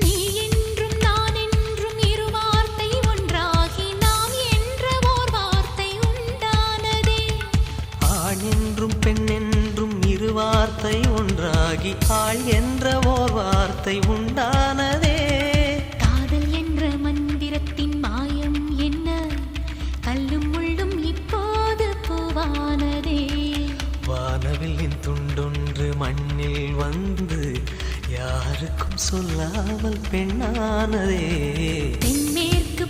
நீ என்றும் நான் என்றும் இரு வார்த்தை ஒன்றாகி நாம் என்ற ஓர் வார்த்தை உண்டானதே. ஆண் என்றும் பெண் என்றும் இரு வார்த்தை ஒன்றாகி ஆள் என்ற ஓர் வார்த்தை உண்டானதே. காதல் என்ற மந்திரத்தின் மாயம் என்ன, கல்லும் முள்ளும் இப்போது பூவானதே. வானவில்லின் துண்டொன்று மண்ணில் வந்து யாருக்கும் சொல்லாமல் பெண்ணானதே. தென்மேற்கு